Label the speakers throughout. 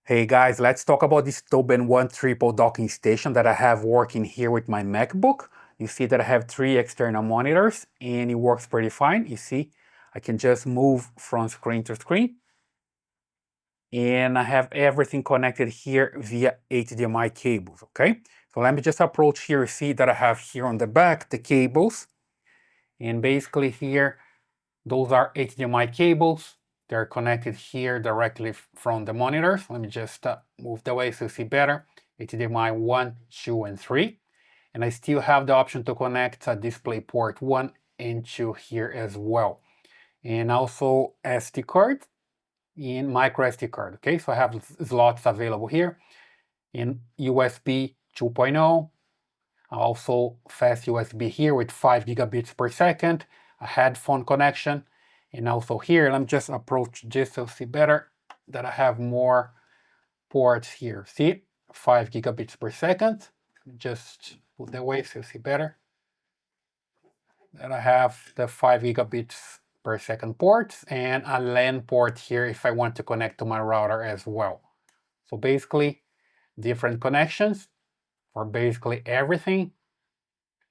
Speaker 1: Hey guys, let's talk about this TobenONE triple docking station that I have working here with my MacBook. You see that I have 3 external monitors and it works pretty fine. You see, I can just move from screen to screen. And I have everything connected here via HDMI cables, okay? So let me just approach here. You see that I have here on the back the cables. And basically here, those are HDMI cables. They're connected here directly from the monitors. Let me just move the way so you see better. HDMI 1, 2, and 3. And I still have the option to connect a DisplayPort 1 and 2 here as well. And also SD card and microSD card. Okay, so I have slots available here in USB 2.0. Also fast USB here with 5 gigabits per second, a headphone connection, and also here, let me just approach this so see better that I have more ports here. See, 5 gigabits per second. Just put the way so you see better. Then I have the 5 gigabits per second ports and a LAN port here if I want to connect to my router as well. So basically, different connections for basically everything.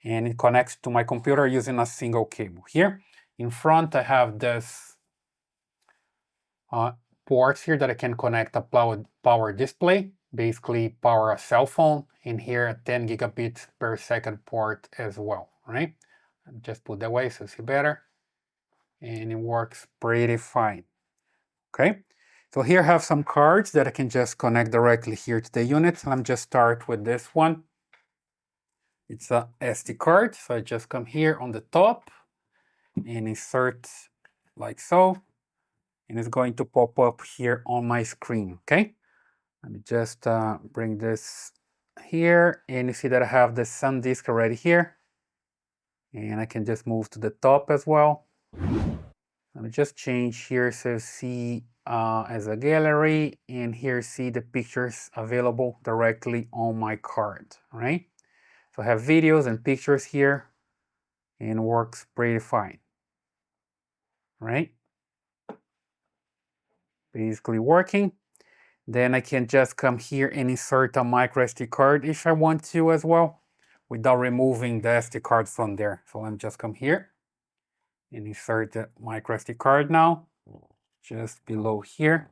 Speaker 1: And it connects to my computer using a single cable. Here in front, I have this ports here that I can connect a power display, basically power a cell phone, and here a 10 gigabits per second port as well, right? Just put that away so you see better, and it works pretty fine, okay? So here I have some cards that I can just connect directly here to the unit. Let me just start with this one. It's a SD card, so I just come here on the top and insert like so, and it's going to pop up here on my screen, okay? Let me just bring this here, and you see that I have the SanDisk already here, and I can just move to the top as well. Let me just change here so see as a gallery, and here see the pictures available directly on my card, right? So I have videos and pictures here, and works pretty fine, right? Basically working. Then I can just come here and insert a microSD card if I want to as well, without removing the SD card from there. So let me just come here and insert the microSD card now, just below here.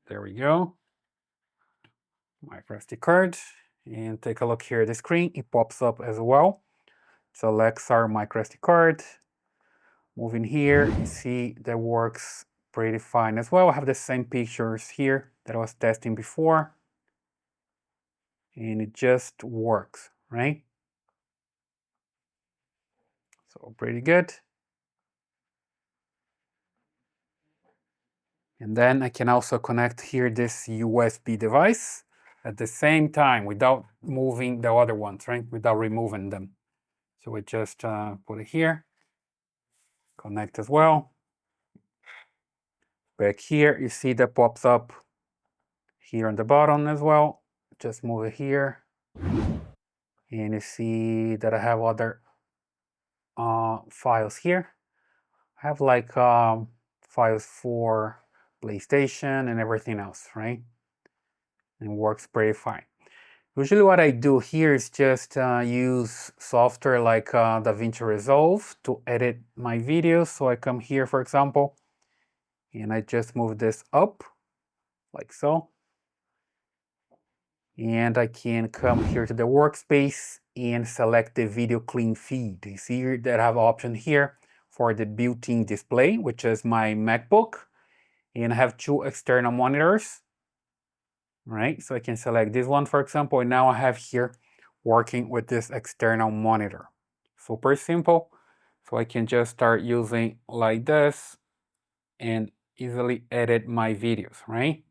Speaker 1: There we go. MicroSD card. And take a look here at the screen. It pops up as well. Selects our microSD card. Moving here, you see that works pretty fine as well. I have the same pictures here that I was testing before. And it just works, right? So pretty good. And then I can also connect here this USB device at the same time without moving the other ones, right? Without removing them. So we just put it here, connect as well. Back here, you see that pops up here on the bottom as well. Just move it here. And you see that I have other files here. I have like files for PlayStation and everything else, right? And works pretty fine. Usually what I do here is just use software like DaVinci Resolve to edit my videos. So I come here, for example, and I just move this up like so. And I can come here to the workspace and select the video clean feed. You see that I have option here for the built-in display, which is my MacBook. And I have 2 external monitors, right? So I can select this one, for example, and now I have here working with this external monitor. Super simple. So I can just start using like this and easily edit my videos, right?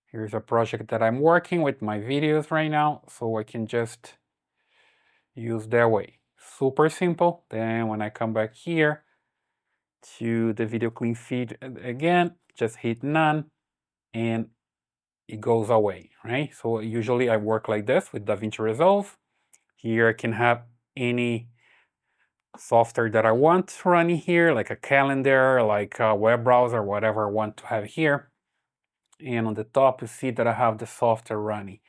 Speaker 1: Here's a project that I'm working with my videos right now, so I can just use that way. Super simple. Then when I come back here to the video clean feed again, just hit none and it goes away, right? So usually I work like this with DaVinci Resolve. Here I can have any software that I want running here, like a calendar, like a web browser, whatever I want to have here. And on the top, you see that I have the software running.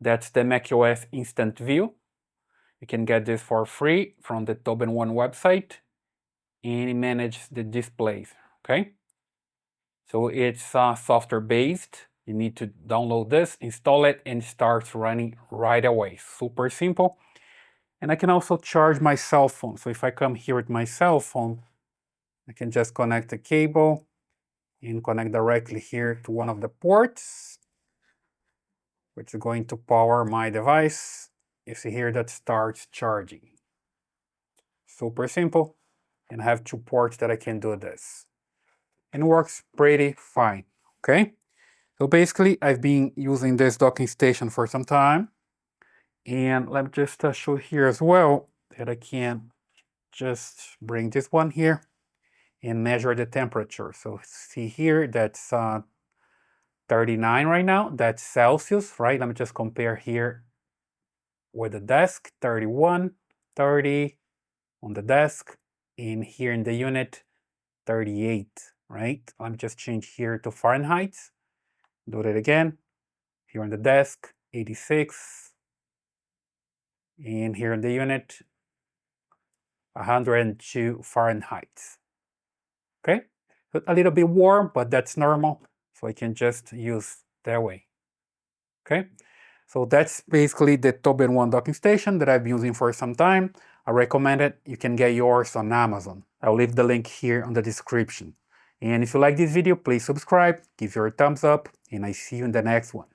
Speaker 1: That's the macOS InstantView. You can get this for free from the TobenONE website, and it manages the displays, okay? So it's software-based. You need to download this, install it, and it starts running right away. Super simple. And I can also charge my cell phone. So if I come here with my cell phone, I can just connect the cable and connect directly here to one of the ports, which is going to power my device. You see here that starts charging. Super simple. And I have 2 ports that I can do this. And it works pretty fine, okay? So basically, I've been using this docking station for some time. And let me just show here as well that I can just bring this one here and measure the temperature. So see here, that's 39 right now. That's Celsius, right? Let me just compare here with the desk, 31, 30 on the desk, and here in the unit, 38, right? Let me just change here to Fahrenheit. Do it again. Here on the desk, 86. And here in the unit, 102 Fahrenheit. Okay? A little bit warm, but that's normal. So I can just use that way. Okay? So that's basically the TobenONE docking station that I've been using for some time. I recommend it. You can get yours on Amazon. I'll leave the link here on the description. And if you like this video, please subscribe, give your a thumbs up, and I see you in the next one.